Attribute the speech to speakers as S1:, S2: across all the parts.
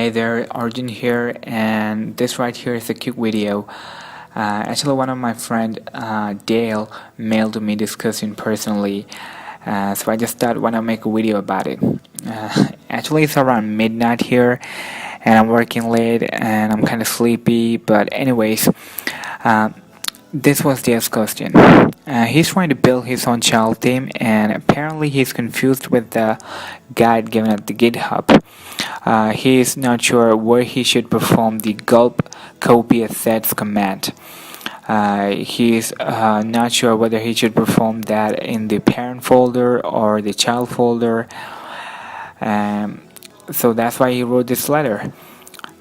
S1: Hey there, Arjun here, and this right here is a quick video. Actually, one of my friend Dale mailed me this question personally, so I just thought why not make a video about it. Actually, it's around midnight here, and I'm working late, and I'm kind of sleepy. But anyways, this was Dale's question. He's trying to build his own child theme, and apparently he's confused with the guide given at the GitHub. He is not sure where he should perform the gulp copy assets command. He is not sure whether he should perform that in the parent folder or the child folder. So that's why he wrote this letter.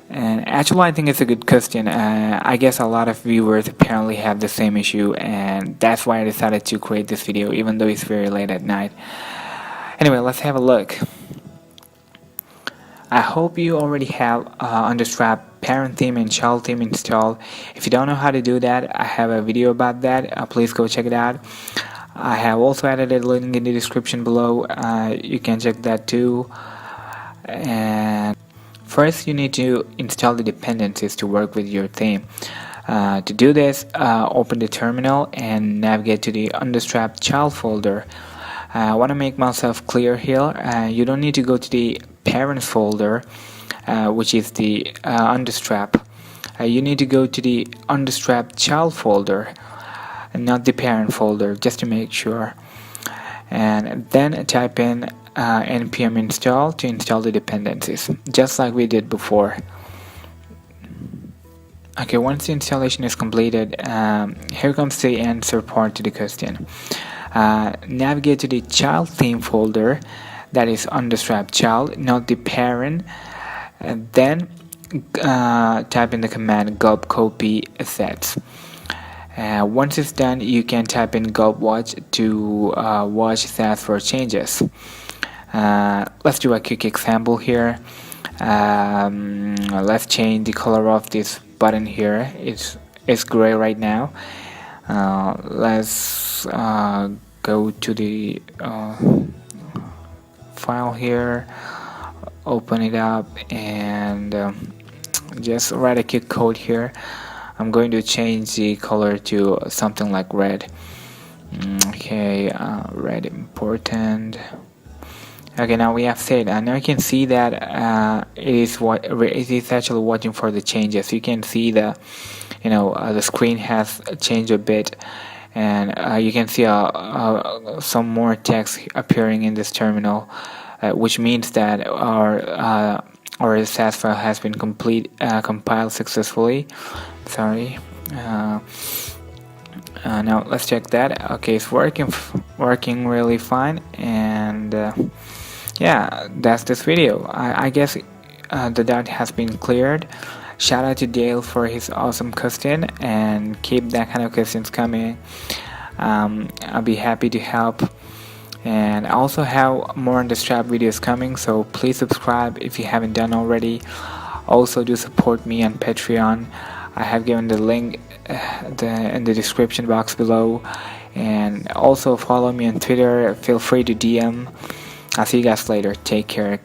S1: And actually, I think it's a good question. I guess a lot of viewers apparently have the same issue, and that's why I decided to create this video, even though it's very late at night. Anyway, let's have a look. I hope you already have UnderStrap parent theme and child theme installed. If you don't know how to do that, I have a video about that. Please go check it out. I have also added a link in the description below. You can check that too. And first, you need to install the dependencies to work with your theme. To do this, open the terminal and navigate to the UnderStrap child folder. I want to make myself clear here. You don't need to go to the parents folder, which is the UnderStrap. You need to go to the UnderStrap child folder and not the parent folder, just to make sure. And then type in npm install to install the dependencies, just like we did before. Okay, once the installation is completed, here comes the answer part to the question. Navigate to the child theme folder, that is UnderStrap child, not the parent, and then type in the command gulp copy assets. Once it's done, you can type in gulp watch to watch stats for changes. Let's do a quick example here. Let's change the color of this button here. It's gray right now. Let's go to the file here, open it up, and just write a quick code here. I'm going to change the color to something like red. Okay, red important. Okay, now we have saved, and now you can see that it is actually watching for the changes. You can see the screen has changed a bit, and you can see some more text appearing in this terminal, which means that our SAS file has been compiled successfully. Sorry. Now let's check that. Okay, it's working really fine, and yeah, that's this video. I guess the doubt has been cleared. Shout out to Dale for his awesome question, and keep that kind of questions coming. I'll be happy to help, and I also have more UnderStrap videos coming, so please subscribe if you haven't done already. Also, do support me on Patreon. I have given the link in the description box below, and also follow me on Twitter. Feel free to DM. I'll see you guys later. Take care.